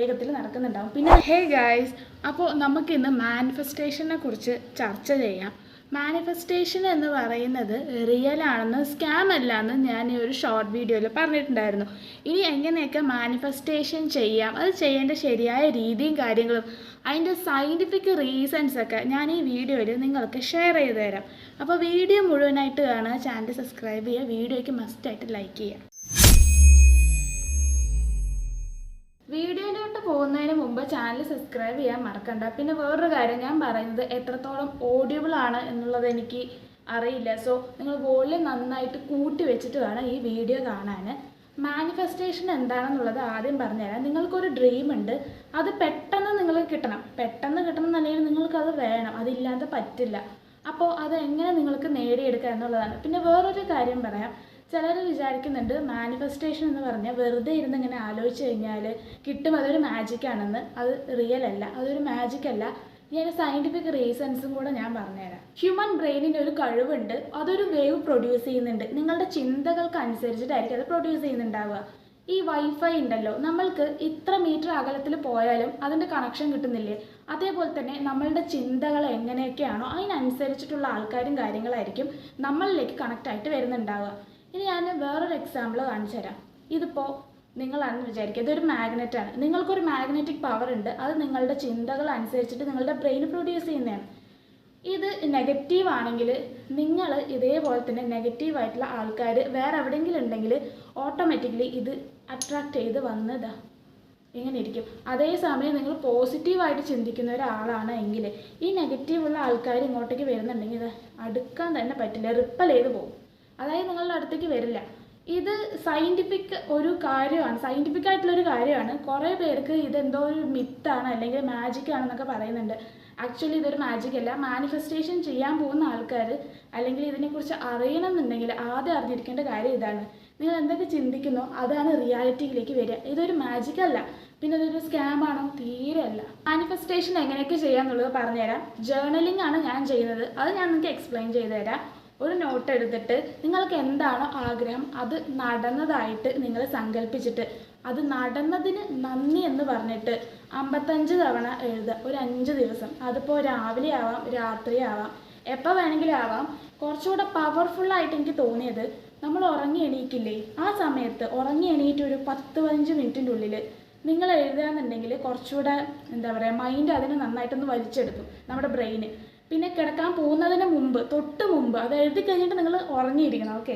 വേഗത്തിൽ നടക്കുന്നുണ്ടാവും. പിന്നെ hey guys, അപ്പോൾ നമുക്കിന്ന് മാനിഫെസ്റ്റേഷനെ കുറിച്ച് ചർച്ച ചെയ്യാം. മാനിഫെസ്റ്റേഷൻ എന്ന് പറയുന്നത് റിയൽ ആണെന്ന് സ്കാം അല്ല എന്ന് ഞാൻ ഈ ഒരു ഷോർട്ട് വീഡിയോയിൽ പറഞ്ഞിട്ടുണ്ടായിരുന്നു. ഇനി എങ്ങനെയൊക്കെ മാനിഫെസ്റ്റേഷൻ ചെയ്യാം, അത് ചെയ്യേണ്ട ശരിയായ രീതിയും കാര്യങ്ങളും അതിൻ്റെ സയൻറ്റിഫിക് റീസൺസൊക്കെ ഞാൻ ഈ വീഡിയോയിൽ നിങ്ങൾക്ക് ഷെയർ ചെയ്ത് തരാം. അപ്പോൾ വീഡിയോ മുഴുവനായിട്ട് കാണുക, ചാനൽ സബ്സ്ക്രൈബ് ചെയ്യുക, വീഡിയോയ്ക്ക് മസ്റ്റായിട്ട് ലൈക്ക് ചെയ്യുക. വീഡിയോയിലോട്ട് പോകുന്നതിന് മുമ്പ് ചാനൽ സബ്സ്ക്രൈബ് ചെയ്യാൻ മറക്കണ്ട. പിന്നെ വേറൊരു കാര്യം, ഞാൻ പറയുന്നത് എത്രത്തോളം ഓഡിയബിൾ ആണ് എന്നുള്ളത് എനിക്ക് അറിയില്ല. സോ നിങ്ങൾ വോളിയം നന്നായിട്ട് കൂട്ടി വെച്ചിട്ട് വേണം ഈ വീഡിയോ കാണാൻ. മാനിഫെസ്റ്റേഷൻ എന്താണെന്നുള്ളത് ആദ്യം പറഞ്ഞുതരാം. നിങ്ങൾക്കൊരു ഡ്രീം ഉണ്ട്, അത് പെട്ടെന്ന് നിങ്ങൾക്ക് കിട്ടണം. പെട്ടെന്ന് കിട്ടണം എന്നുണ്ടെങ്കിൽ നിങ്ങൾക്കത് വേണം, അതില്ലാതെ പറ്റില്ല. അപ്പോൾ അത് എങ്ങനെ നിങ്ങൾക്ക് നേടിയെടുക്കുക എന്നുള്ളതാണ്. പിന്നെ വേറൊരു കാര്യം പറയാം. ചിലർ വിചാരിക്കുന്നുണ്ട് മാനിഫെസ്റ്റേഷൻ എന്ന് പറഞ്ഞാൽ വെറുതെ ഇരുന്ന് ഇങ്ങനെ ആലോചിച്ച് കഴിഞ്ഞാൽ കിട്ടും, അതൊരു മാജിക്കാണെന്ന്. അത് റിയൽ അല്ല, അതൊരു മാജിക് അല്ല. ഇതിൻ്റെ സയൻറ്റിഫിക് റീസൺസും കൂടെ ഞാൻ പറഞ്ഞുതരാം. ഹ്യൂമൻ ബ്രെയിനിന് ഒരു കഴിവുണ്ട്, അതൊരു വേവ് പ്രൊഡ്യൂസ് ചെയ്യുന്നുണ്ട്. നിങ്ങളുടെ ചിന്തകൾക്ക് അനുസരിച്ചിട്ടായിരിക്കും അത് പ്രൊഡ്യൂസ് ചെയ്യുന്നുണ്ടാവുക. ഈ വൈഫൈ ഉണ്ടല്ലോ, നമ്മൾക്ക് ഇത്ര മീറ്റർ അകലത്തിൽ പോയാലും അതിൻ്റെ കണക്ഷൻ കിട്ടുന്നില്ലേ? അതേപോലെ തന്നെ നമ്മളുടെ ചിന്തകൾ എങ്ങനെയൊക്കെയാണോ അതിനനുസരിച്ചിട്ടുള്ള ആൾക്കാരും കാര്യങ്ങളായിരിക്കും നമ്മളിലേക്ക് കണക്റ്റ് ആയിട്ട് വരുന്നുണ്ടാവുക. ഇനി ഞാൻ വേറൊരു എക്സാമ്പിൾ കാണിച്ചു തരാം. ഇതിപ്പോൾ നിങ്ങളാണെന്ന് വിചാരിക്കുക, ഇതൊരു മാഗ്നറ്റാണ്. നിങ്ങൾക്കൊരു മാഗ്നറ്റിക് പവർ ഉണ്ട്, അത് നിങ്ങളുടെ ചിന്തകൾ അനുസരിച്ചിട്ട് നിങ്ങളുടെ ബ്രെയിൻ പ്രൊഡ്യൂസ് ചെയ്യുന്നതാണ്. ഇത് നെഗറ്റീവ് ആണെങ്കിൽ നിങ്ങൾ ഇതേപോലെ തന്നെ നെഗറ്റീവായിട്ടുള്ള ആൾക്കാർ വേറെ എവിടെയെങ്കിലും ഉണ്ടെങ്കിൽ ഓട്ടോമാറ്റിക്കലി ഇത് അട്രാക്റ്റ് ചെയ്ത് വന്നതാ ഇങ്ങനെ ഇരിക്കും. അതേസമയം നിങ്ങൾ പോസിറ്റീവായിട്ട് ചിന്തിക്കുന്ന ഒരാളാണ് എങ്കിൽ ഈ നെഗറ്റീവുള്ള ആൾക്കാർ ഇങ്ങോട്ടേക്ക് വരുന്നുണ്ടെങ്കിൽ ഇത് അടുക്കാൻ തന്നെ പറ്റില്ല, റിപ്പൽ ചെയ്ത് പോകും. അതായത് നിങ്ങളുടെ അടുത്തേക്ക് വരില്ല. ഇത് സയൻറ്റിഫിക് ഒരു കാര്യമാണ്, സയൻറ്റിഫിക് ആയിട്ടുള്ളൊരു കാര്യമാണ്. കുറേ പേർക്ക് ഇതെന്തോ ഒരു മിത്താണ് അല്ലെങ്കിൽ മാജിക് ആണെന്നൊക്കെ പറയുന്നുണ്ട്. ആക്ച്വലി ഇതൊരു മാജിക് അല്ല. മാനിഫെസ്റ്റേഷൻ ചെയ്യാൻ പോകുന്ന ആൾക്കാർ അല്ലെങ്കിൽ ഇതിനെക്കുറിച്ച് അറിയണമെന്നുണ്ടെങ്കിൽ ആദ്യം അറിഞ്ഞിരിക്കേണ്ട കാര്യം ഇതാണ്. നിങ്ങൾ എന്തൊക്കെ ചിന്തിക്കുന്നോ അതാണ് റിയാലിറ്റിയിലേക്ക് വരിക. ഇതൊരു മാജിക് അല്ല. പിന്നെ ഇതൊരു സ്കാം ആണോ? തീരെ അല്ല. മാനിഫെസ്റ്റേഷൻ എങ്ങനെയൊക്കെ ചെയ്യാമെന്നുള്ളത് പറഞ്ഞുതരാം. ജേർണലിംഗ് ആണ് ഞാൻ ചെയ്യുന്നത്, അത് ഞാൻ നിങ്ങൾക്ക് എക്സ്പ്ലെയിൻ ചെയ്തു തരാം. ഒരു നോട്ട് എടുത്തിട്ട് നിങ്ങൾക്ക് എന്താണോ ആഗ്രഹം അത് നടന്നതായിട്ട് നിങ്ങൾ സങ്കല്പിച്ചിട്ട് അത് നടന്നതിന് നന്ദി എന്ന് പറഞ്ഞിട്ട് 55 തവണ എഴുതുക, ഒരു 5 ദിവസം. അതിപ്പോൾ രാവിലെ ആവാം, രാത്രി ആവാം, എപ്പോൾ വേണമെങ്കിലും ആവാം. കുറച്ചുകൂടെ പവർഫുള്ളായിട്ട് എനിക്ക് തോന്നിയത്, നമ്മൾ ഉറങ്ങി എണീക്കില്ലേ, ആ സമയത്ത് ഉറങ്ങി എണീറ്റ് ഒരു 10-15 മിനിറ്റിൻ്റെ ഉള്ളിൽ നിങ്ങൾ എഴുതുകയെന്നുണ്ടെങ്കിൽ കുറച്ചുകൂടെ എന്താ പറയുക, മൈൻഡ് അതിനെ നന്നായിട്ടൊന്ന് വലിച്ചെടുക്കും, നമ്മുടെ ബ്രെയിന്. പിന്നെ കിടക്കാൻ പോകുന്നതിന് മുമ്പ്, തൊട്ട് മുമ്പ് അത് എഴുതി കഴിഞ്ഞിട്ട് നിങ്ങൾ ഉറങ്ങിയിരിക്കണം. ഓക്കെ,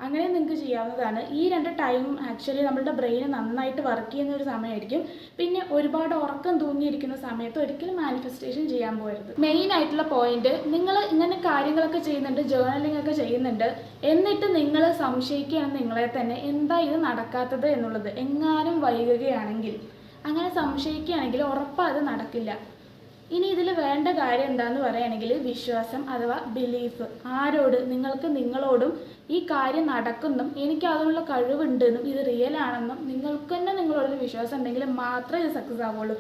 അങ്ങനെ നിങ്ങൾക്ക് ചെയ്യാവുന്നതാണ്. ഈ 2 ടൈം ആക്ച്വലി നമ്മളുടെ ബ്രെയിൻ നന്നായിട്ട് വർക്ക് ചെയ്യുന്ന ഒരു സമയമായിരിക്കും. പിന്നെ ഒരുപാട് ഉറക്കം തൂങ്ങിയിരിക്കുന്ന സമയത്ത് ഒരിക്കലും മാനിഫെസ്റ്റേഷൻ ചെയ്യാൻ പോകരുത്. മെയിൻ ആയിട്ടുള്ള പോയിന്റ്, നിങ്ങൾ ഇങ്ങനെ കാര്യങ്ങളൊക്കെ ചെയ്യുന്നുണ്ട്, ജേർണലിംഗ് ഒക്കെ ചെയ്യുന്നുണ്ട്, എന്നിട്ട് നിങ്ങൾ സംശയിക്കുകയാണ് നിങ്ങളെ തന്നെ, എന്താ ഇത് നടക്കാത്തത് എന്നുള്ളത്. എങ്ങാനും വൈകുകയാണെങ്കിൽ, അങ്ങനെ സംശയിക്കുകയാണെങ്കിൽ ഉറപ്പാണ് അത് നടക്കില്ല. ഇനി ഇതിൽ വേണ്ട കാര്യം എന്താണെന്ന് പറയുകയാണെങ്കിൽ വിശ്വാസം അഥവാ ബിലീഫ്. ആരോട്? നിങ്ങൾക്ക് നിങ്ങളോടും ഈ കാര്യം നടക്കുന്നും എനിക്ക് അതിനുള്ള കഴിവുണ്ടെന്നും ഇത് റിയൽ ആണെന്നും നിങ്ങൾക്ക് തന്നെ നിങ്ങളോടൊരു വിശ്വാസം ഉണ്ടെങ്കിൽ മാത്രമേ ഇത് സക്സസ് ആവുള്ളൂ.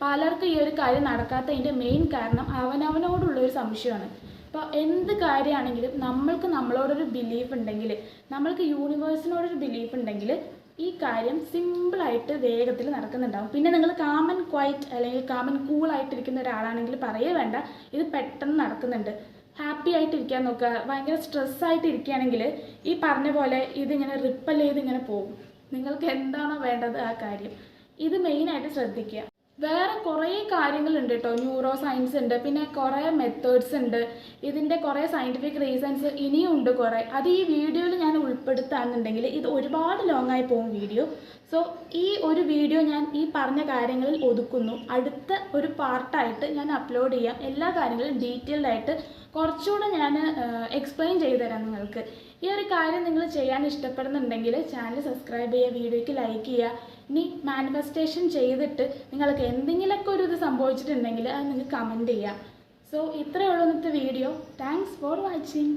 പലർക്കും ഈ ഒരു കാര്യം നടക്കാത്തതിൻ്റെ മെയിൻ കാരണം അവനവനോടുള്ളൊരു സംശയമാണ്. അപ്പോൾ എന്ത് കാര്യമാണെങ്കിലും നമ്മൾക്ക് നമ്മളോടൊരു ബിലീഫ് ഉണ്ടെങ്കിൽ, നമ്മൾക്ക് യൂണിവേഴ്സിനോടൊരു ബിലീഫ് ഉണ്ടെങ്കിൽ ഈ കാര്യം സിമ്പിളായിട്ട് വേഗത്തിൽ നടക്കുന്നുണ്ടാവും. പിന്നെ നിങ്ങൾ കാം ആൻഡ് ക്വൈറ്റ് അല്ലെങ്കിൽ കാം ആൻഡ് കൂളായിട്ടിരിക്കുന്ന ഒരാളാണെങ്കിൽ പറയേ വേണ്ട, ഇത് പെട്ടെന്ന് നടക്കുന്നുണ്ട്. ഹാപ്പി ആയിട്ടിരിക്കാൻ നോക്കുക. ഭയങ്കര സ്ട്രെസ്സായിട്ട് ഇരിക്കുകയാണെങ്കിൽ ഈ പറഞ്ഞ പോലെ ഇതിങ്ങനെ റിപ്പൽ ചെയ്ത് ഇങ്ങനെ പോകും. നിങ്ങൾക്ക് എന്താണോ വേണ്ടത് ആ കാര്യം, ഇത് മെയിനായിട്ട് ശ്രദ്ധിക്കുക. വേറെ കുറേ കാര്യങ്ങളുണ്ട് കേട്ടോ, ന്യൂറോ സയൻസ് ഉണ്ട്, പിന്നെ കുറേ മെത്തേഡ്സ് ഉണ്ട്, ഇതിൻ്റെ കുറേ സയൻറ്റിഫിക് റീസൺസ് ഇനിയും ഉണ്ട് കുറേ. അത് ഈ വീഡിയോയിൽ ഞാൻ ഉൾപ്പെടുത്താന്നുണ്ടെങ്കിൽ ഇത് ഒരുപാട് ലോങ് ആയി പോകും വീഡിയോ. സോ ഈ ഒരു വീഡിയോ ഞാൻ ഈ പറഞ്ഞ കാര്യങ്ങളിൽ ഒതുക്കുന്നു. അടുത്ത ഒരു പാർട്ടായിട്ട് ഞാൻ അപ്ലോഡ് ചെയ്യാം. എല്ലാ കാര്യങ്ങളും ഡീറ്റെയിൽഡ് ആയിട്ട് കുറച്ചുകൂടെ ഞാൻ എക്സ്പ്ലെയിൻ ചെയ്തു തരാം നിങ്ങൾക്ക്. ഈ ഒരു കാര്യം നിങ്ങൾ ചെയ്യാൻ ഇഷ്ടപ്പെടുന്നുണ്ടെങ്കിൽ ചാനൽ സബ്സ്ക്രൈബ് ചെയ്യുക, വീഡിയോയ്ക്ക് ലൈക്ക് ചെയ്യുക. ഇനി മാനിഫെസ്റ്റേഷൻ ചെയ്തിട്ട് നിങ്ങൾക്ക് എന്തെങ്കിലുമൊക്കെ ഒരു ഇത് സംഭവിച്ചിട്ടുണ്ടെങ്കിൽ അത് നിങ്ങൾക്ക് കമൻറ്റ് ചെയ്യാം. സോ ഇത്രയേ ഉള്ളൂ ഇന്നത്തെ വീഡിയോ. Thanks for watching.